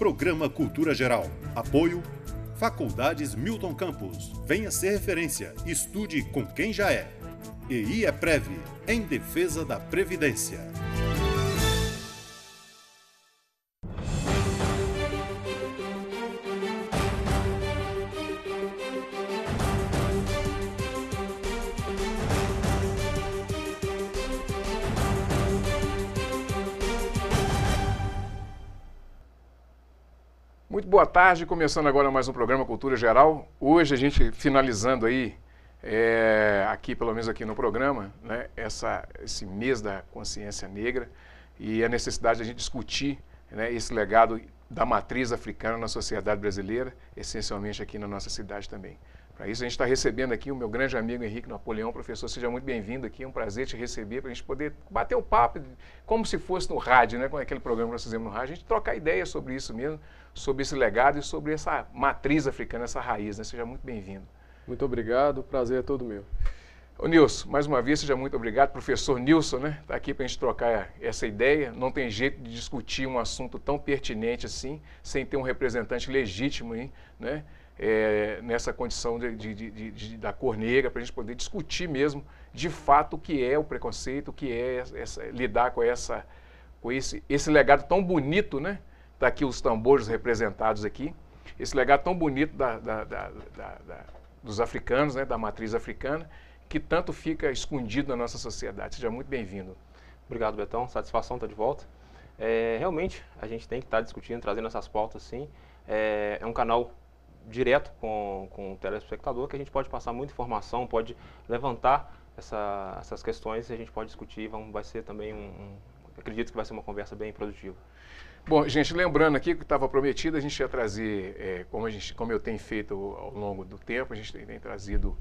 Programa Cultura Geral. Apoio Faculdades Milton Campos. Venha ser referência. Estude com quem já é. E IEPREV, em defesa da Previdência. Muito boa tarde, começando agora mais um programa Cultura Geral. Hoje a gente finalizando aí, aqui pelo menos aqui no programa, né, esse mês da consciência negra e a necessidade de a gente discutir, né, esse legado da matriz africana na sociedade brasileira, essencialmente aqui na nossa cidade também. Para isso a gente está recebendo aqui o meu grande amigo Henrique Napoleão. Professor, seja muito bem-vindo aqui, é um prazer te receber para a gente poder bater um papo, como se fosse no rádio, né, com aquele programa que nós fizemos no rádio, a gente trocar ideias sobre isso mesmo, sobre esse legado e sobre essa matriz africana, essa raiz, né? Seja muito bem-vindo. Muito obrigado, o prazer é todo meu. Ô Nilson, mais uma vez, seja muito obrigado. Professor Nilson, né? Está aqui para a gente trocar essa ideia. Não tem jeito de discutir um assunto tão pertinente assim, sem ter um representante legítimo aí, né? Nessa condição da cor negra, para a gente poder discutir mesmo, de fato, o que é o preconceito, o que é lidar com esse legado tão bonito, né? Está aqui os tambores representados aqui, esse legado tão bonito dos africanos, né, da matriz africana, que tanto fica escondido na nossa sociedade. Seja muito bem-vindo. Obrigado, Betão. Satisfação estar de volta. Realmente, a gente tem que estar discutindo, trazendo essas pautas, sim. É um canal direto com o telespectador, que a gente pode passar muita informação, pode levantar essas questões e a gente pode discutir. Vai ser também acredito que vai ser uma conversa bem produtiva. Bom, gente, lembrando aqui que estava prometido, a gente ia trazer, como eu tenho feito ao longo do tempo, a gente tem trazido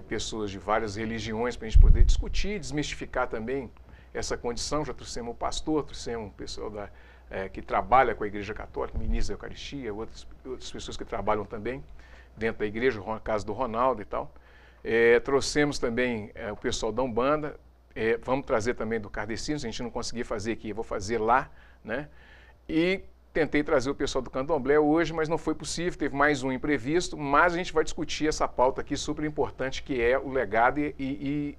pessoas de várias religiões para a gente poder discutir, desmistificar também essa condição. Já trouxemos o pastor, trouxemos um pessoal que trabalha com a Igreja Católica, ministro da Eucaristia, outras pessoas que trabalham também dentro da igreja, no caso do Ronaldo e tal. Trouxemos também o pessoal da Umbanda, vamos trazer também do Kardecino, se a gente não conseguir fazer aqui, eu vou fazer lá, né? E tentei trazer o pessoal do Candomblé hoje, mas não foi possível, teve mais um imprevisto, mas a gente vai discutir essa pauta aqui super importante, que é o legado e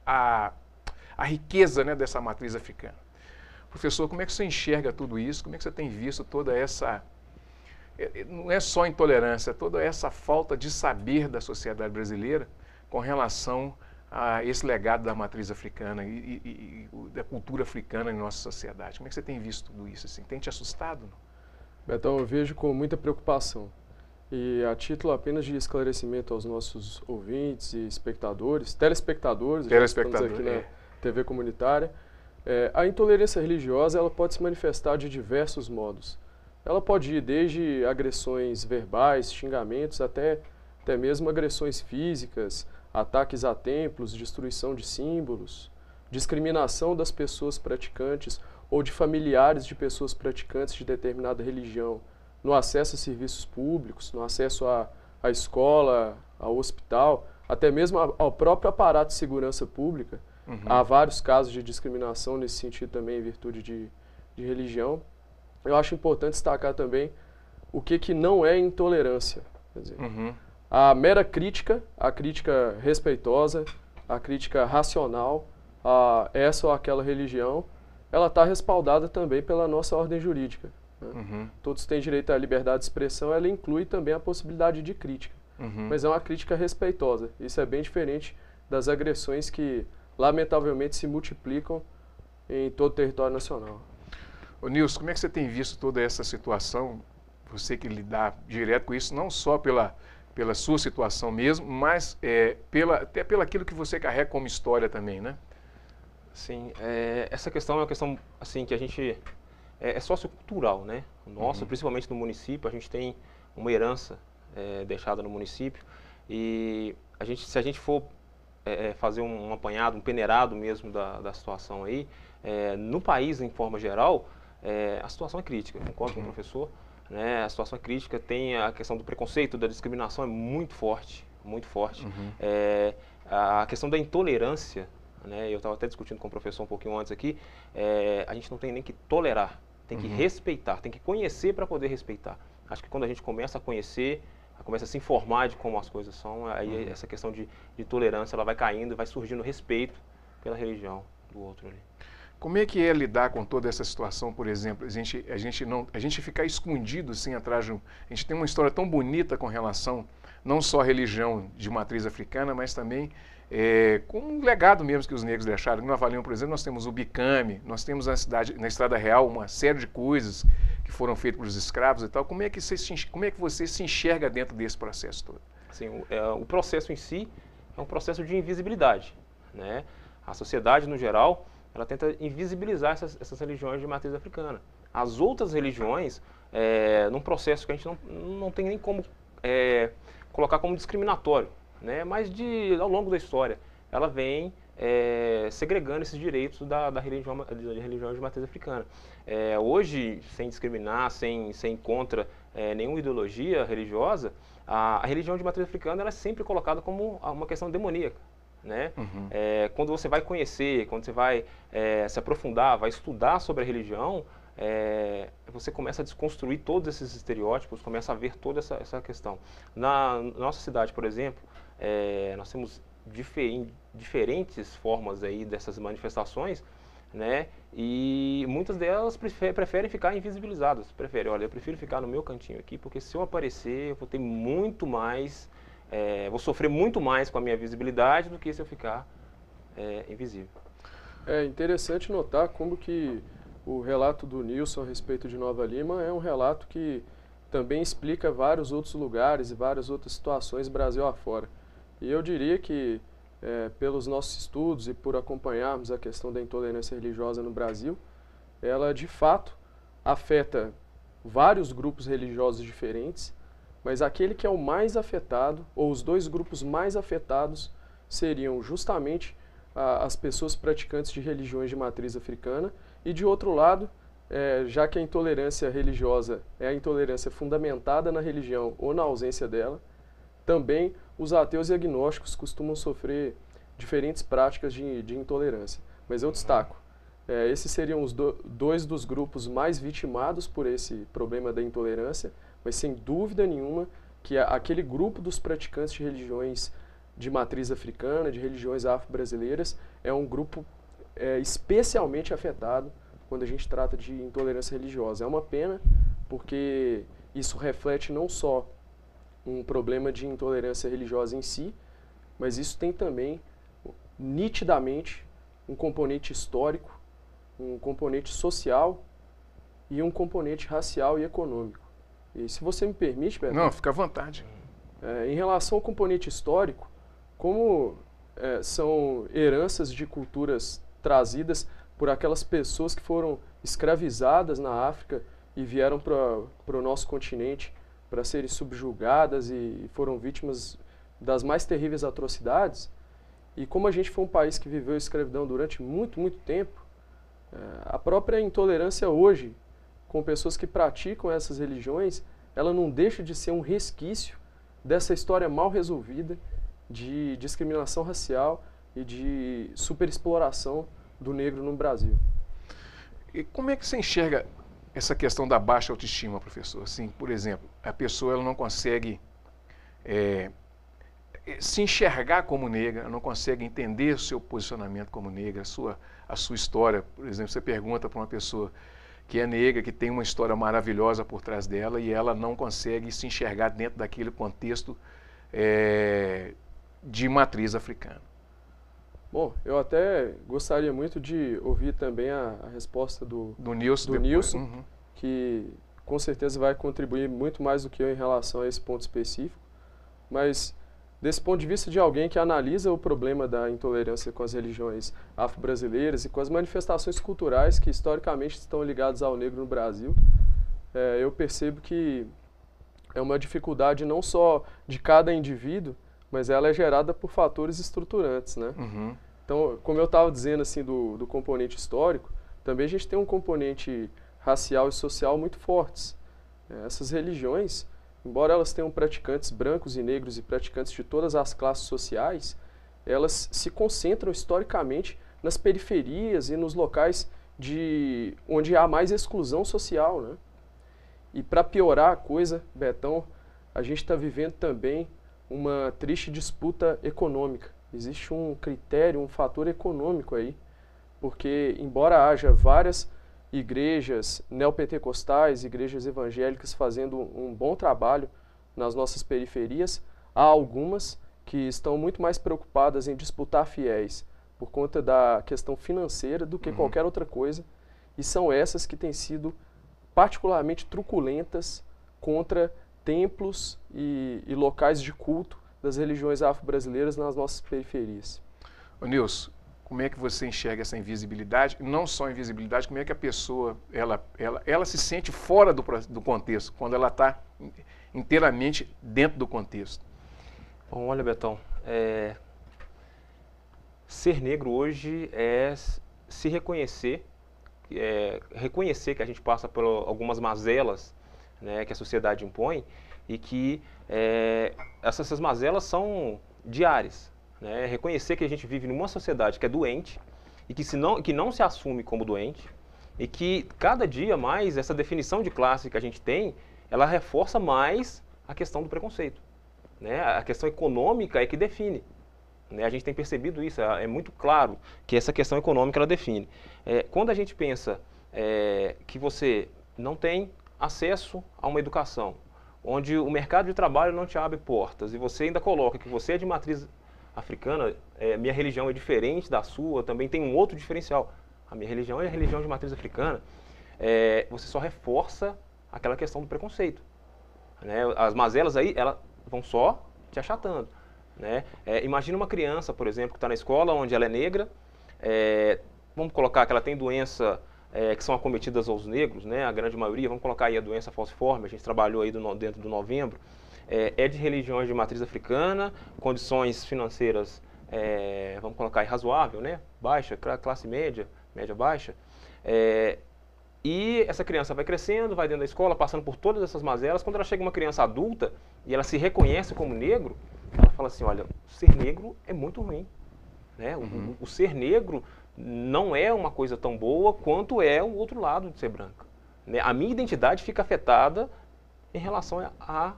a riqueza, né, dessa matriz africana. Professor, como é que você enxerga tudo isso? Como é que você tem visto toda essa, não é só intolerância, toda essa falta de saber da sociedade brasileira com relação a esse legado da matriz africana e da cultura africana em nossa sociedade? Como é que você tem visto tudo isso? Assim? Tem te assustado? Betão, eu vejo com muita preocupação. E a título apenas de esclarecimento aos nossos ouvintes e espectadores, telespectadores estamos aqui na TV comunitária, a intolerância religiosa ela pode se manifestar de diversos modos. Ela pode ir desde agressões verbais, xingamentos, até mesmo agressões físicas, ataques a templos, destruição de símbolos, discriminação das pessoas praticantes ou de familiares de pessoas praticantes de determinada religião, no acesso a serviços públicos, no acesso à escola, ao hospital, até mesmo ao próprio aparato de segurança pública. Uhum. Há vários casos de discriminação nesse sentido também, em virtude de religião. Eu acho importante destacar também o que não é intolerância. Quer dizer, a mera crítica, a crítica respeitosa, a crítica racional a essa ou aquela religião, ela está respaldada também pela nossa ordem jurídica. Né? Todos têm direito à liberdade de expressão, ela inclui também a possibilidade de crítica. Mas é uma crítica respeitosa. Isso é bem diferente das agressões que, lamentavelmente, se multiplicam em todo o território nacional. Ô Nilson, como é que você tem visto toda essa situação? Você que lidar direto com isso, não só pela sua situação mesmo, mas até pelo aquilo que você carrega como história também, né? Sim, essa questão é uma questão assim, que a gente é sociocultural, né? Nosso, principalmente no município, a gente tem uma herança deixada no município e se a gente for fazer um apanhado, um peneirado mesmo da situação aí, no país, em forma geral, a situação é crítica, concordo com o professor. Né, a situação é crítica, tem a questão do preconceito, da discriminação é muito forte, muito forte. A questão da intolerância, né, eu estava até discutindo com o professor um pouquinho antes aqui, a gente não tem nem que tolerar, tem que respeitar, tem que conhecer para poder respeitar. Acho que quando a gente começa a conhecer, começa a se informar de como as coisas são, aí essa questão de tolerância ela vai caindo, vai surgindo respeito pela religião do outro ali. Como é que é lidar com toda essa situação, por exemplo, a gente ficar escondido assim atrás de a gente tem uma história tão bonita com relação não só à religião de matriz africana, mas também com um legado mesmo que os negros deixaram. No Nova Lima, por exemplo, nós temos o Bicame, nós temos na Estrada Real uma série de coisas que foram feitas pelos escravos e tal. Como é que você se enxerga dentro desse processo todo? Assim, o processo em si é um processo de invisibilidade, né? A sociedade, no geral, ela tenta invisibilizar essas religiões de matriz africana. As outras religiões, num processo que a gente não tem nem como colocar como discriminatório, né? Mas ao longo da história, ela vem segregando esses direitos da religião de matriz africana. Hoje, sem discriminar, sem contra nenhuma ideologia religiosa, a religião de matriz africana ela é sempre colocada como uma questão demoníaca. Né? Quando você vai conhecer, quando você vai se aprofundar, vai estudar sobre a religião, você começa a desconstruir todos esses estereótipos, começa a ver toda essa questão. Na nossa cidade, por exemplo, nós temos diferentes formas aí dessas manifestações, né? E muitas delas preferem ficar invisibilizadas. Olha, eu prefiro ficar no meu cantinho aqui, porque se eu aparecer, eu vou ter muito mais... vou sofrer muito mais com a minha visibilidade do que se eu ficar invisível. É interessante notar como que o relato do Nilson a respeito de Nova Lima é um relato que também explica vários outros lugares e várias outras situações Brasil afora. E eu diria que, pelos nossos estudos e por acompanharmos a questão da intolerância religiosa no Brasil, ela de fato afeta vários grupos religiosos diferentes, mas aquele que é o mais afetado, ou os dois grupos mais afetados, seriam justamente as pessoas praticantes de religiões de matriz africana, e de outro lado, já que a intolerância religiosa é a intolerância fundamentada na religião ou na ausência dela, também os ateus e agnósticos costumam sofrer diferentes práticas de intolerância. Mas eu destaco, esses seriam os dois dos grupos mais vitimados por esse problema da intolerância, mas sem dúvida nenhuma que aquele grupo dos praticantes de religiões de matriz africana, de religiões afro-brasileiras, é um grupo especialmente afetado quando a gente trata de intolerância religiosa. É uma pena, porque isso reflete não só um problema de intolerância religiosa em si, mas isso tem também, nitidamente, um componente histórico, um componente social e um componente racial e econômico. E se você me permite, Beto... Não, fica à vontade. Em relação ao componente histórico, como são heranças de culturas trazidas por aquelas pessoas que foram escravizadas na África e vieram para o nosso continente para serem subjugadas e foram vítimas das mais terríveis atrocidades, e como a gente foi um país que viveu a escravidão durante muito, muito tempo, a própria intolerância hoje, com pessoas que praticam essas religiões, ela não deixa de ser um resquício dessa história mal resolvida de discriminação racial e de superexploração do negro no Brasil. E como é que você enxerga essa questão da baixa autoestima, professor? Assim, por exemplo, a pessoa ela não consegue se enxergar como negra, não consegue entender o seu posicionamento como negra, a sua história. Por exemplo, você pergunta para uma pessoa que é negra, que tem uma história maravilhosa por trás dela, e ela não consegue se enxergar dentro daquele contexto de matriz africana. Bom, eu até gostaria muito de ouvir também a resposta do Nilson, que com certeza vai contribuir muito mais do que eu em relação a esse ponto específico, mas desse ponto de vista de alguém que analisa o problema da intolerância com as religiões afro-brasileiras e com as manifestações culturais que historicamente estão ligadas ao negro no Brasil, eu percebo que é uma dificuldade não só de cada indivíduo, mas ela é gerada por fatores estruturantes, né? Então, como eu estava dizendo assim do componente histórico, também a gente tem um componente racial e social muito fortes. Essas religiões, embora elas tenham praticantes brancos e negros e praticantes de todas as classes sociais, elas se concentram historicamente nas periferias e nos locais de onde há mais exclusão social, né? E para piorar a coisa, Betão, a gente está vivendo também uma triste disputa econômica. Existe um critério, um fator econômico aí, porque embora haja várias igrejas neopentecostais, igrejas evangélicas fazendo um bom trabalho nas nossas periferias, há algumas que estão muito mais preocupadas em disputar fiéis por conta da questão financeira do que qualquer outra coisa, e são essas que têm sido particularmente truculentas contra templos e locais de culto das religiões afro-brasileiras nas nossas periferias. Ô Nilson, como é que você enxerga essa invisibilidade? Não só a invisibilidade, como é que a pessoa ela se sente fora do contexto, quando ela está inteiramente dentro do contexto? Bom, olha, Betão, ser negro hoje é se reconhecer, reconhecer que a gente passa por algumas mazelas, né, que a sociedade impõe e que essas mazelas são diárias. Né? Reconhecer que a gente vive numa sociedade que é doente e que não se assume como doente e que cada dia mais essa definição de classe que a gente tem, ela reforça mais a questão do preconceito. Né? A questão econômica é que define. Né? A gente tem percebido isso, é muito claro que essa questão econômica ela define. Quando a gente pensa que você não tem acesso a uma educação, onde o mercado de trabalho não te abre portas e você ainda coloca que você é de matriz africana, minha religião é diferente da sua, também tem um outro diferencial. A minha religião é a religião de matriz africana. Você só reforça aquela questão do preconceito. Né? As mazelas aí, elas vão só te achatando. Né? Imagina uma criança, por exemplo, que está na escola, onde ela é negra, vamos colocar que ela tem doença que são acometidas aos negros, né? A grande maioria, vamos colocar aí a doença falciforme, a gente trabalhou aí dentro do Novembro, é de religiões de matriz africana, condições financeiras, vamos colocar aí razoável, né? Baixa, classe média, média baixa, e essa criança vai crescendo, vai dentro da escola, passando por todas essas mazelas. Quando ela chega uma criança adulta e ela se reconhece como negro, ela fala assim, olha, ser negro é muito ruim. Né? O ser negro não é uma coisa tão boa quanto é o outro lado de ser branco. Né? A minha identidade fica afetada em relação a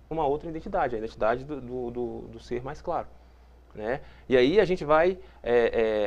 uma outra identidade, a identidade do ser mais claro. Né? E aí a gente vai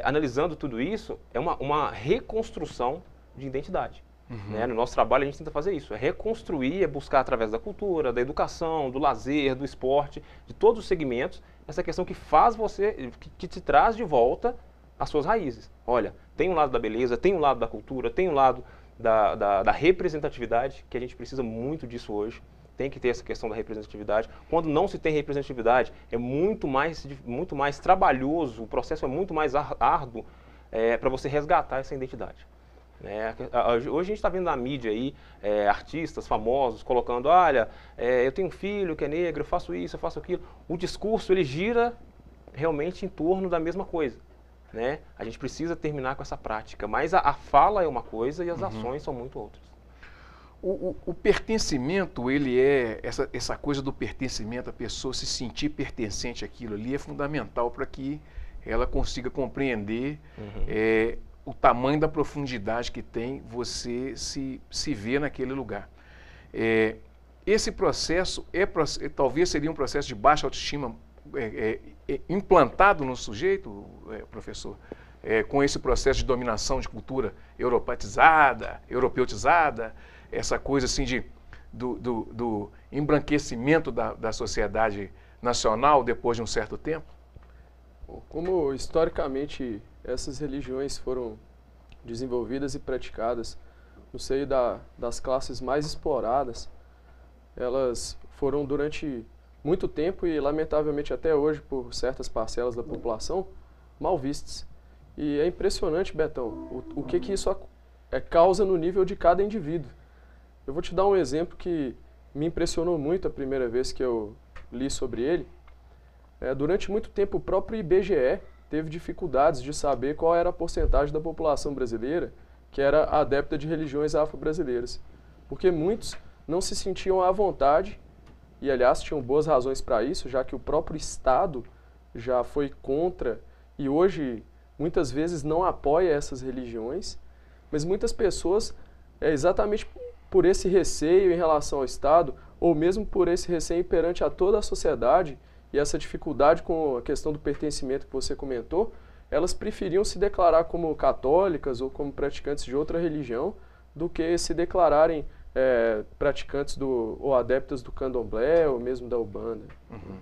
analisando tudo isso, é uma reconstrução de identidade. Né? No nosso trabalho a gente tenta fazer isso, é reconstruir, é buscar através da cultura, da educação, do lazer, do esporte, de todos os segmentos, essa questão que faz você, que te traz de volta as suas raízes. Olha, tem um lado da beleza, tem um lado da cultura, tem um lado da representatividade, que a gente precisa muito disso hoje. Tem que ter essa questão da representatividade. Quando não se tem representatividade, é muito mais trabalhoso, o processo é muito mais árduo para você resgatar essa identidade. Hoje a gente está vendo na mídia aí, artistas famosos colocando, olha, eu tenho um filho que é negro, eu faço isso, eu faço aquilo. O discurso ele gira realmente em torno da mesma coisa. Né? A gente precisa terminar com essa prática, mas a fala é uma coisa e as ações são muito outras. O pertencimento, ele essa coisa do pertencimento, a pessoa se sentir pertencente àquilo ali é fundamental para que ela consiga compreender o tamanho da profundidade que tem você se ver naquele lugar. Esse processo talvez seria um processo de baixa autoestima implantado no sujeito, professor, com esse processo de dominação de cultura europeutizada, essa coisa assim do embranquecimento da sociedade nacional depois de um certo tempo? Como historicamente essas religiões foram desenvolvidas e praticadas no seio das classes mais exploradas, elas foram durante muito tempo e lamentavelmente até hoje por certas parcelas da população mal vistas. E é impressionante, Betão, o que isso causa no nível de cada indivíduo. Eu vou te dar um exemplo que me impressionou muito a primeira vez que eu li sobre ele. Durante muito tempo o próprio IBGE teve dificuldades de saber qual era a porcentagem da população brasileira que era adepta de religiões afro-brasileiras, porque muitos não se sentiam à vontade, e aliás tinham boas razões para isso, já que o próprio Estado já foi contra e hoje muitas vezes não apoia essas religiões, Mas muitas pessoas, exatamente por esse receio em relação ao Estado, ou mesmo por esse receio perante a toda a sociedade, e essa dificuldade com a questão do pertencimento que você comentou, elas preferiam se declarar como católicas ou como praticantes de outra religião do que se declararem praticantes ou adeptas do candomblé ou mesmo da Umbanda. Uhum.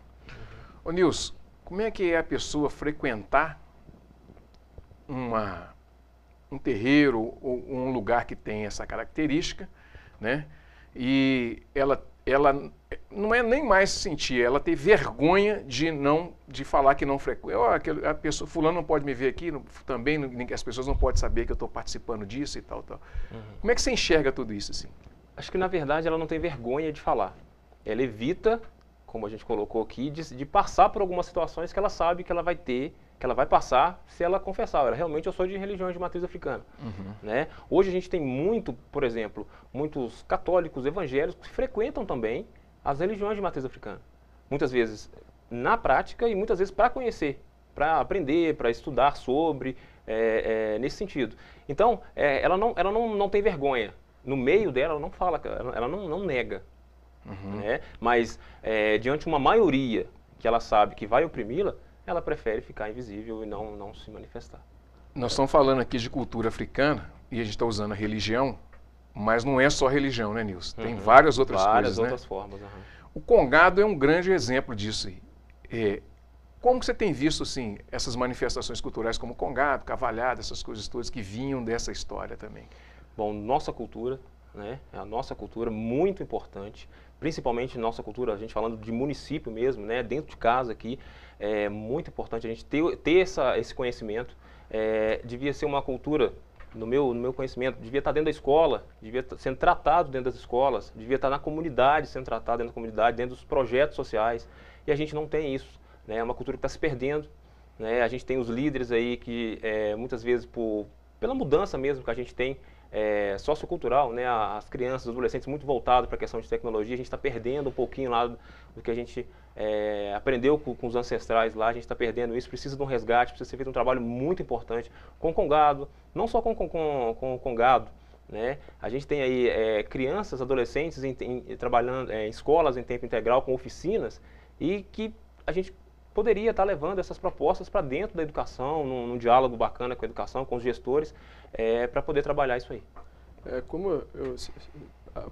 Ô Nilson, como é que é a pessoa frequentar um terreiro ou um lugar que tem essa característica, né? E ela não é nem mais sentir, ela ter vergonha de falar que não frequenta. A pessoa, fulano não pode me ver aqui, também as pessoas não podem saber que eu estou participando disso e tal, tal. Uhum. Como é que você enxerga tudo isso assim? Acho que na verdade ela não tem vergonha de falar. Ela evita, como a gente colocou aqui, de passar por algumas situações que ela sabe que ela vai ter, que ela vai passar se ela confessar. Realmente eu sou de religiões de matriz africana. Uhum. Né? Hoje a gente tem por exemplo, muitos católicos evangélicos que frequentam também as religiões de matriz africana. Muitas vezes na prática e muitas vezes para conhecer, para aprender, para estudar sobre, nesse sentido. Então, ela não tem vergonha. No meio dela, ela não fala, ela não nega. Uhum. Né? Mas, diante de uma maioria que ela sabe que vai oprimi-la, ela prefere ficar invisível e não se manifestar. Nós estamos falando aqui de cultura africana e a gente está usando a religião, mas não é só religião, né, Nilson? Tem várias outras coisas, várias outras formas. Uhum. O congado é um grande exemplo disso aí. Como que você tem visto, assim, essas manifestações culturais como congado, cavalhada, essas coisas todas que vinham dessa história também? Bom, nossa cultura, né? A nossa cultura muito importante, principalmente nossa cultura, a gente falando de município mesmo, né? Dentro de casa aqui, é muito importante a gente ter esse conhecimento. Devia ser uma cultura, no meu conhecimento, devia estar dentro da escola, devia estar sendo tratado dentro das escolas, devia estar na comunidade, sendo tratado dentro da comunidade, dentro dos projetos sociais, e a gente não tem isso, né? É uma cultura que está se perdendo, né? A gente tem os líderes aí que, muitas vezes, pela mudança mesmo que a gente tem, sociocultural, né? As crianças, os adolescentes muito voltados para a questão de tecnologia, a gente está perdendo um pouquinho lá do que a gente aprendeu com os ancestrais lá, a gente está perdendo isso, precisa de um resgate, precisa ser feito um trabalho muito importante com o congado, não só com o congado, né? A gente tem aí crianças, adolescentes trabalhando em escolas em tempo integral, com oficinas, e que a gente poderia estar levando essas propostas para dentro da educação, num diálogo bacana com a educação, com os gestores, para poder trabalhar isso aí.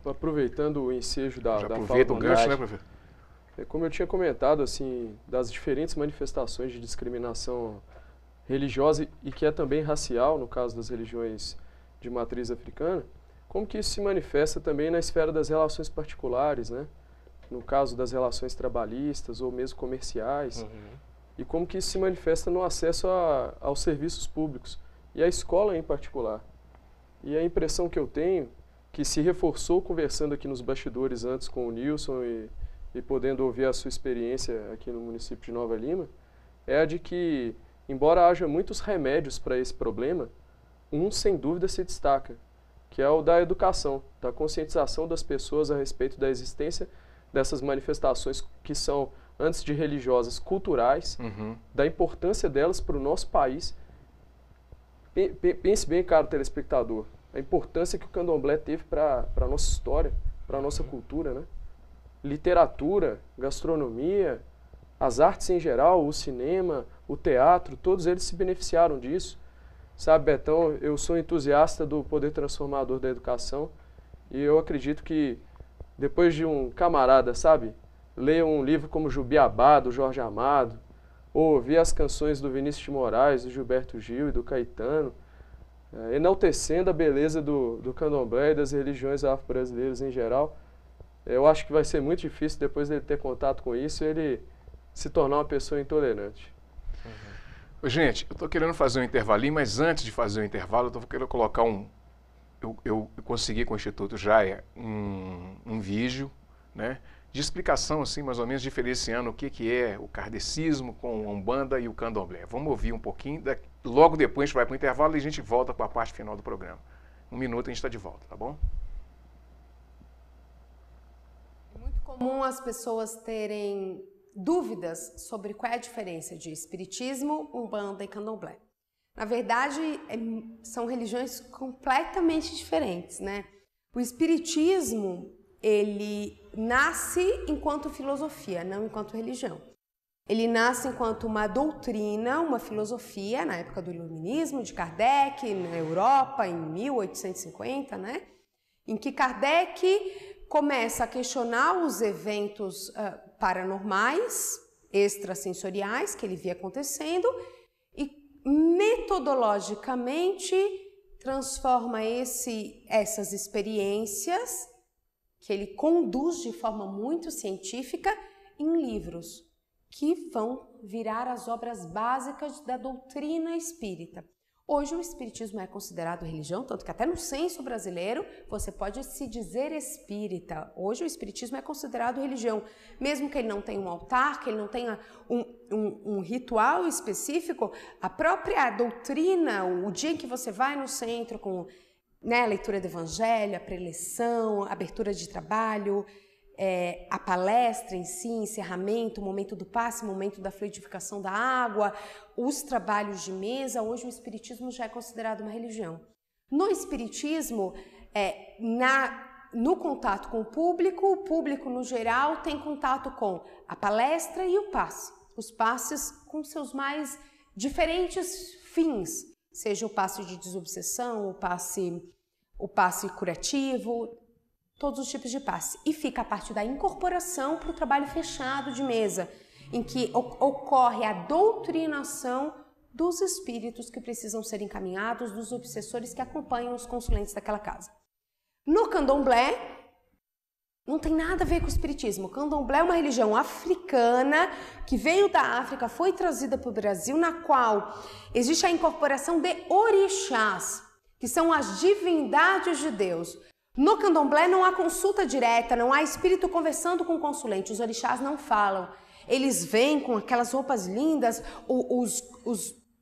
Aproveitando o ensejo da aproveita o gancho, né, professor? Como eu tinha comentado, assim, das diferentes manifestações de discriminação religiosa e que é também racial, no caso das religiões de matriz africana, como que isso se manifesta também na esfera das relações particulares, né? No caso das relações trabalhistas ou mesmo comerciais, e como que isso se manifesta no acesso aos serviços públicos e à escola em particular. E a impressão que eu tenho, que se reforçou conversando aqui nos bastidores antes com o Nilson e podendo ouvir a sua experiência aqui no município de Nova Lima, é a de que, embora haja muitos remédios para esse problema, sem dúvida se destaca, que é o da educação, da conscientização das pessoas a respeito da existência dessas manifestações que são, antes de religiosas, culturais, da importância delas para o nosso país. Pense bem, caro telespectador, a importância que o candomblé teve para a nossa história, para a nossa cultura, né? Literatura, gastronomia, as artes em geral, o cinema, o teatro, todos eles se beneficiaram disso. Sabe, Betão, eu sou entusiasta do poder transformador da educação e eu acredito que depois de um camarada, sabe, ler um livro como Jubiabá, do Jorge Amado, ou ouvir as canções do Vinícius de Moraes, do Gilberto Gil e do Caetano, enaltecendo a beleza do candomblé e das religiões afro-brasileiras em geral, eu acho que vai ser muito difícil, depois dele ter contato com isso, ele se tornar uma pessoa intolerante. Gente, eu estou querendo fazer um intervalinho, mas antes de fazer o intervalo, eu estou querendo colocar eu consegui com o Instituto Jaia um vídeo, né, de explicação, assim, mais ou menos, diferenciando o que é o kardecismo com a Umbanda e o candomblé. Vamos ouvir um pouquinho, logo depois a gente vai para o intervalo e a gente volta para a parte final do programa. 1 minuto a gente está de volta, tá bom? É muito comum as pessoas terem dúvidas sobre qual é a diferença de espiritismo, Umbanda e candomblé. Na verdade, são religiões completamente diferentes, né? O espiritismo, ele nasce enquanto filosofia, não enquanto religião. Ele nasce enquanto uma doutrina, uma filosofia, na época do Iluminismo, de Kardec, na Europa, em 1850, né? Em que Kardec começa a questionar os eventos paranormais, extrasensoriais que ele via acontecendo e metodologicamente transforma essas experiências que ele conduz de forma muito científica em livros que vão virar as obras básicas da doutrina espírita. Hoje o espiritismo é considerado religião, tanto que até no censo brasileiro você pode se dizer espírita. Hoje o espiritismo é considerado religião, mesmo que ele não tenha um altar, que ele não tenha um ritual específico, a própria doutrina, o dia em que você vai no centro com a leitura do evangelho, a preleção, a abertura de trabalho, a palestra em si, encerramento, o momento do passe, o momento da fluidificação da água, os trabalhos de mesa, hoje o espiritismo já é considerado uma religião. No espiritismo, no contato com o público no geral tem contato com a palestra e o passe. Os passes com seus mais diferentes fins, seja o passe de desobsessão, o passe curativo, todos os tipos de passe. E fica a parte da incorporação para o trabalho fechado de mesa, em que ocorre a doutrinação dos espíritos que precisam ser encaminhados, dos obsessores que acompanham os consulentes daquela casa. No candomblé, não tem nada a ver com o espiritismo. O candomblé é uma religião africana que veio da África, foi trazida para o Brasil, na qual existe a incorporação de orixás, que são as divindades de Deus. No candomblé não há consulta direta, não há espírito conversando com o consulente, os orixás não falam. Eles vêm com aquelas roupas lindas,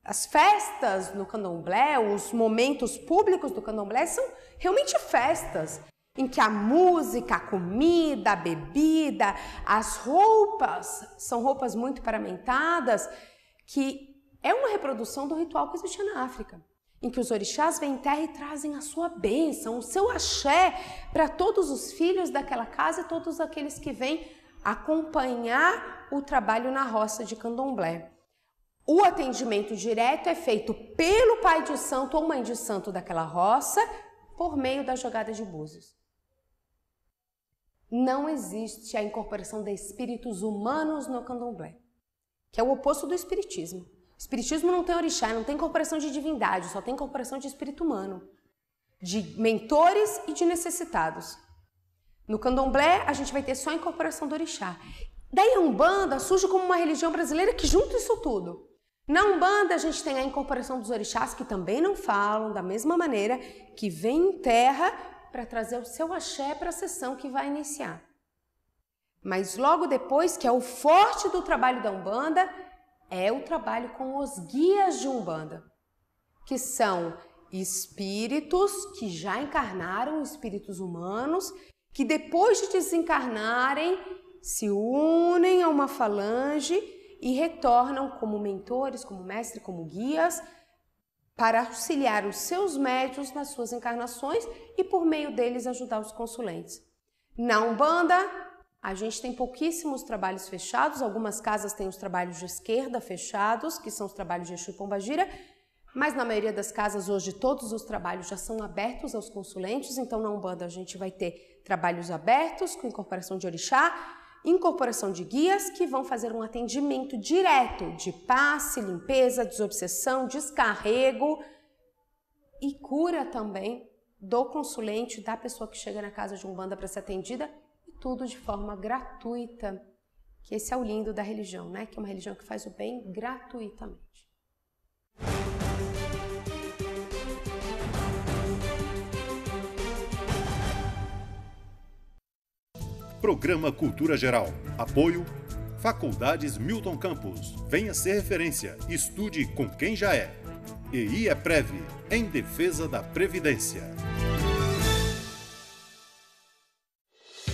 as festas no candomblé, os momentos públicos do candomblé são realmente festas, em que a música, a comida, a bebida, as roupas, são roupas muito paramentadas, que é uma reprodução do ritual que existia na África, em que os orixás vêm em terra e trazem a sua bênção, o seu axé para todos os filhos daquela casa e todos aqueles que vêm acompanhar o trabalho na roça de candomblé. O atendimento direto é feito pelo pai de santo ou mãe de santo daquela roça por meio da jogada de búzios. Não existe a incorporação de espíritos humanos no candomblé, que é o oposto do espiritismo. O espiritismo não tem orixá, não tem incorporação de divindade, só tem incorporação de espírito humano, de mentores e de necessitados. No candomblé, a gente vai ter só a incorporação do orixá. Daí a Umbanda surge como uma religião brasileira que junta isso tudo. Na Umbanda, a gente tem a incorporação dos orixás, que também não falam, da mesma maneira, que vem em terra para trazer o seu axé para a sessão que vai iniciar. Mas logo depois, que é o forte do trabalho da Umbanda, é o trabalho com os guias de Umbanda, que são espíritos que já encarnaram, espíritos humanos, que depois de desencarnarem, se unem a uma falange e retornam como mentores, como mestres, como guias, para auxiliar os seus médiuns nas suas encarnações e por meio deles ajudar os consulentes. Na Umbanda, a gente tem pouquíssimos trabalhos fechados, algumas casas têm os trabalhos de esquerda fechados, que são os trabalhos de Exu e Pombagira, mas na maioria das casas hoje todos os trabalhos já são abertos aos consulentes, então na Umbanda a gente vai ter trabalhos abertos com incorporação de orixá, incorporação de guias que vão fazer um atendimento direto de passe, limpeza, desobsessão, descarrego e cura também do consulente, da pessoa que chega na casa de Umbanda para ser atendida, e tudo de forma gratuita, que esse é o lindo da religião, né? Que é uma religião que faz o bem gratuitamente. Programa Cultura Geral. Apoio Faculdades Milton Campos. Venha ser referência. Estude com quem já é. EI é Prev, em defesa da Previdência.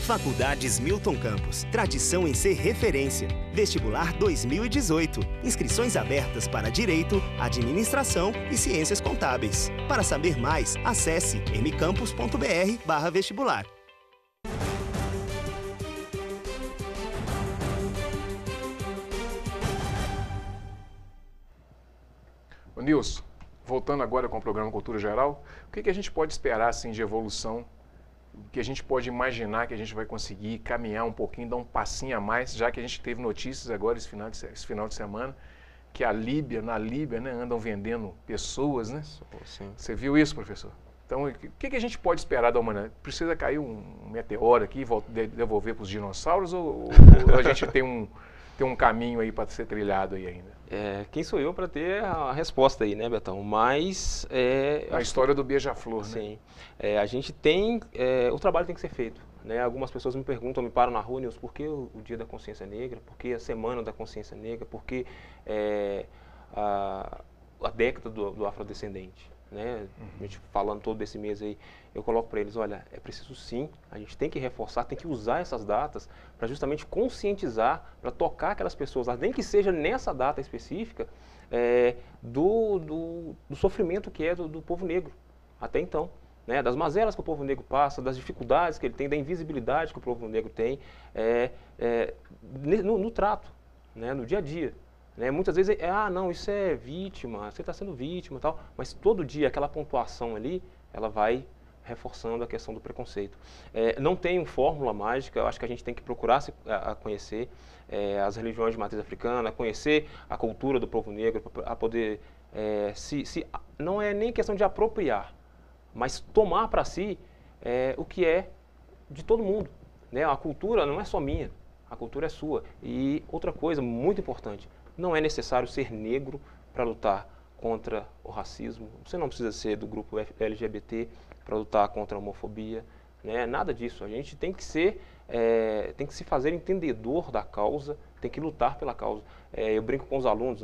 Faculdades Milton Campos. Tradição em ser referência. Vestibular 2018. Inscrições abertas para Direito, Administração e Ciências Contábeis. Para saber mais, acesse mcampus.br/vestibular. Ô Nilson, voltando agora com o programa Cultura Geral, o que a gente pode esperar assim, de evolução? O que a gente pode imaginar que a gente vai conseguir caminhar um pouquinho, dar um passinho a mais, já que a gente teve notícias agora esse final de semana, que na Líbia, né, andam vendendo pessoas, né? Sim. Você viu isso, professor? Então, o que a gente pode esperar da humanidade? Precisa cair um meteoro aqui e devolver para os dinossauros ou a gente tem um caminho aí para ser trilhado aí ainda? Quem sou eu para ter a resposta aí, né, Betão? Mas... a história do beija-flor, né? Sim. A gente tem... o trabalho tem que ser feito. Né? Algumas pessoas me perguntam, me param na rua, Nilson, por que o Dia da Consciência Negra? Por que a Semana da Consciência Negra? Por que a década do afrodescendente? Né? A gente falando todo esse mês aí, eu coloco para eles, olha, é preciso sim, a gente tem que reforçar, tem que usar essas datas para justamente conscientizar, para tocar aquelas pessoas, nem que seja nessa data específica, do sofrimento que é do povo negro, até então. Né, das mazelas que o povo negro passa, das dificuldades que ele tem, da invisibilidade que o povo negro tem no trato, né, no dia a dia. Né, muitas vezes, não, isso é vítima, você está sendo vítima e tal, mas todo dia aquela pontuação ali, ela vai reforçando a questão do preconceito. Não tem uma fórmula mágica, eu acho que a gente tem que procurar conhecer as religiões de matriz africana, conhecer a cultura do povo negro, para poder, não é nem questão de apropriar, mas tomar para si o que é de todo mundo. Né? A cultura não é só minha, a cultura é sua. E outra coisa muito importante, não é necessário ser negro para lutar contra o racismo. Você não precisa ser do grupo LGBT para lutar contra a homofobia. Né? Nada disso. A gente tem que se fazer entendedor da causa, tem que lutar pela causa. Eu brinco com os alunos,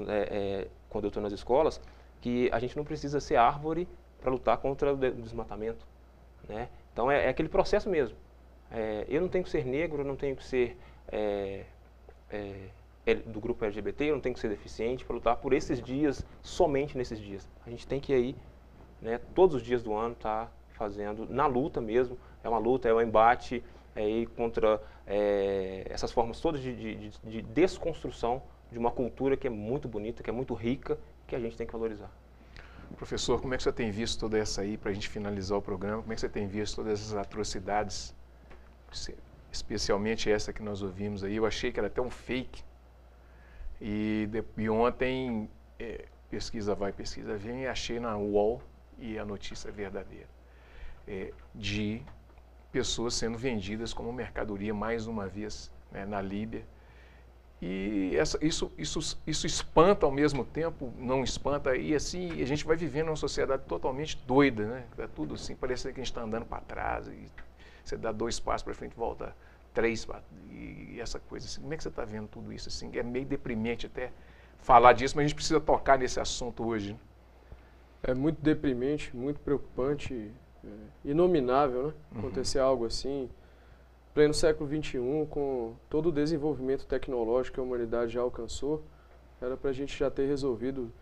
quando eu estou nas escolas, que a gente não precisa ser árvore para lutar contra o desmatamento. Né? Então é aquele processo mesmo. Eu não tenho que ser negro, eu não tenho que ser do grupo LGBT, eu não tenho que ser deficiente para lutar por esses dias, somente nesses dias. A gente tem que ir, né, todos os dias do ano, estar fazendo, na luta mesmo, é uma luta, é um embate ir contra essas formas todas de desconstrução de uma cultura que é muito bonita, que é muito rica, que a gente tem que valorizar. Professor, como é que você tem visto toda essa aí, para a gente finalizar o programa, como é que você tem visto todas essas atrocidades, especialmente essa que nós ouvimos aí? Eu achei que era até um fake. E ontem, pesquisa vai, pesquisa vem, e achei na UOL, e a notícia é verdadeira, de pessoas sendo vendidas como mercadoria mais uma vez, né, na Líbia. E isso espanta ao mesmo tempo, não espanta, e assim a gente vai vivendo uma sociedade totalmente doida, né? É tudo assim, parece que a gente está andando para trás, e você dá 2 passos para frente e volta 3, e essa coisa assim. Como é que você está vendo tudo isso? Assim? É meio deprimente até falar disso, mas a gente precisa tocar nesse assunto hoje. Né? É muito deprimente, muito preocupante, inominável, né? Acontecer algo assim. Pleno século XXI, com todo o desenvolvimento tecnológico que a humanidade já alcançou, era para a gente já ter resolvido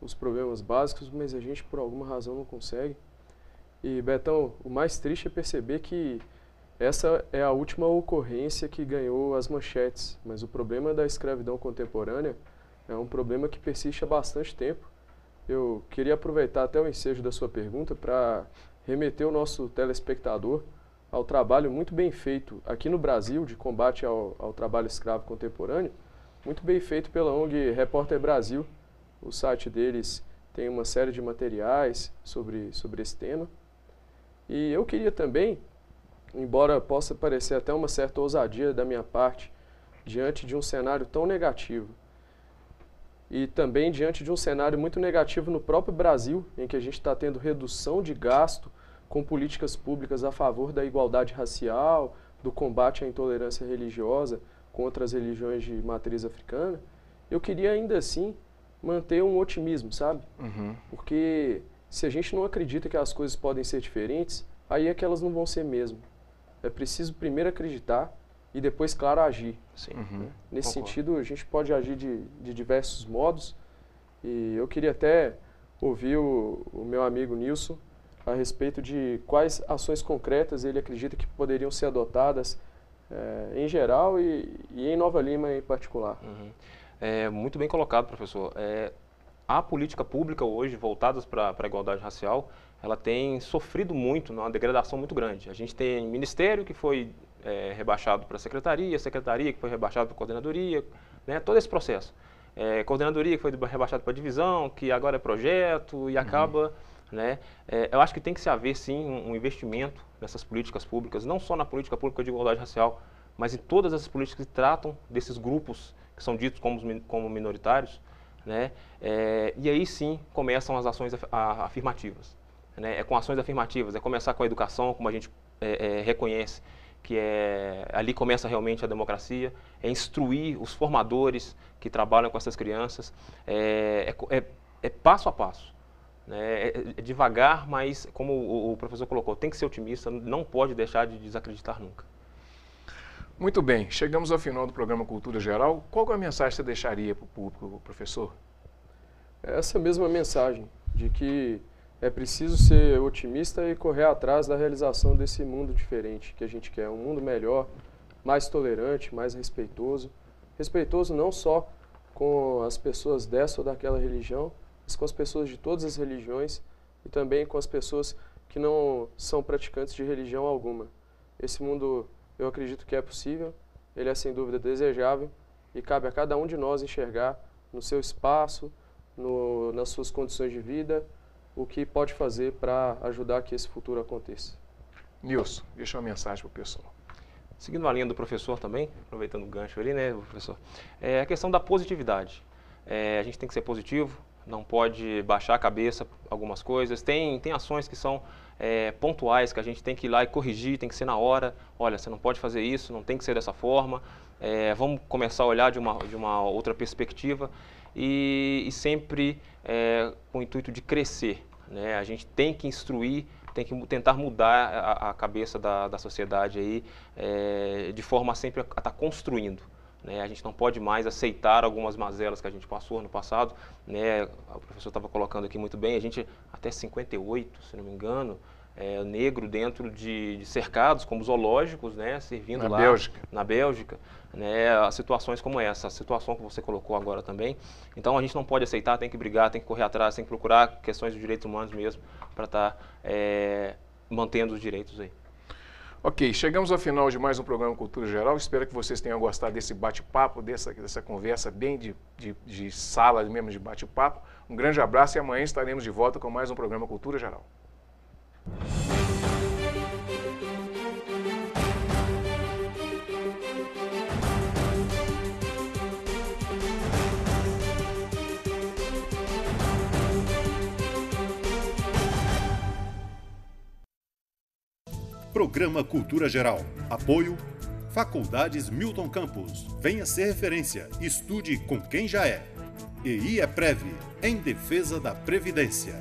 os problemas básicos, mas a gente por alguma razão não consegue. E Betão, o mais triste é perceber que essa é a última ocorrência que ganhou as manchetes, mas o problema da escravidão contemporânea é um problema que persiste há bastante tempo. Eu queria aproveitar até o ensejo da sua pergunta para remeter o nosso telespectador ao trabalho muito bem feito aqui no Brasil de combate ao trabalho escravo contemporâneo, muito bem feito pela ONG Repórter Brasil. O site deles tem uma série de materiais sobre esse tema. E eu queria também, embora possa parecer até uma certa ousadia da minha parte, diante de um cenário tão negativo, e também diante de um cenário muito negativo no próprio Brasil, em que a gente está tendo redução de gasto com políticas públicas a favor da igualdade racial, do combate à intolerância religiosa contra as religiões de matriz africana, eu queria ainda assim manter um otimismo, sabe? Porque se a gente não acredita que as coisas podem ser diferentes, aí é que elas não vão ser mesmo. é preciso primeiro acreditar e depois, claro, agir. Sim. Nesse sentido, a gente pode agir de diversos modos. E eu queria até ouvir o meu amigo Nilson a respeito de quais ações concretas ele acredita que poderiam ser adotadas em geral e em Nova Lima em particular. Muito bem colocado, professor. A política pública hoje, voltadas para a igualdade racial, ela tem sofrido muito, uma degradação muito grande. A gente tem ministério que foi rebaixado para a secretaria que foi rebaixado para a coordenadoria, né, todo esse processo. Coordenadoria que foi rebaixado para a divisão, que agora é projeto e acaba... Né? Eu acho que tem que se haver, sim, um investimento nessas políticas públicas, não só na política pública de igualdade racial, mas em todas as políticas que tratam desses grupos que são ditos como minoritários, né? E aí sim começam as ações afirmativas. Né? Com ações afirmativas, começar com a educação, como a gente reconhece, que ali começa realmente a democracia, instruir os formadores que trabalham com essas crianças, passo a passo. Devagar, mas como o professor colocou, tem que ser otimista, não pode deixar de desacreditar nunca. Muito bem, chegamos ao final do programa Cultura Geral. Qual é a mensagem que você deixaria para o público, professor? Essa mesma mensagem, de que é preciso ser otimista e correr atrás da realização desse mundo diferente que a gente quer, um mundo melhor, mais tolerante, mais respeitoso. Respeitoso não só com as pessoas dessa ou daquela religião, mas com as pessoas de todas as religiões e também com as pessoas que não são praticantes de religião alguma. Esse mundo, eu acredito que é possível, ele é sem dúvida desejável e cabe a cada um de nós enxergar no seu espaço, nas suas condições de vida, o que pode fazer para ajudar que esse futuro aconteça. Nilson, deixa uma mensagem para o pessoal. Seguindo a linha do professor também, aproveitando o gancho ali, né, professor, a questão da positividade. A gente tem que ser positivo, não pode baixar a cabeça algumas coisas. Tem ações que são pontuais, que a gente tem que ir lá e corrigir, tem que ser na hora. Olha, você não pode fazer isso, não tem que ser dessa forma. Vamos começar a olhar de uma outra perspectiva e sempre com o intuito de crescer. Né? A gente tem que instruir, tem que tentar mudar a cabeça da sociedade aí, de forma a sempre estar construindo. Né? A gente não pode mais aceitar algumas mazelas que a gente passou no passado. Né? O professor estava colocando aqui muito bem, a gente até 58, se não me engano, negro dentro de cercados como zoológicos, né? Servindo lá na Bélgica, né? Situações como essa, a situação que você colocou agora também. Então a gente não pode aceitar, tem que brigar, tem que correr atrás, tem que procurar questões de direitos humanos mesmo para estar mantendo os direitos aí. Ok, chegamos ao final de mais um programa Cultura Geral. Espero que vocês tenham gostado desse bate-papo, dessa conversa bem de sala mesmo, de bate-papo. Um grande abraço e amanhã estaremos de volta com mais um programa Cultura Geral. Programa Cultura Geral. Apoio Faculdades Milton Campos. Venha ser referência. Estude com quem já é. EI é Prev, em defesa da Previdência.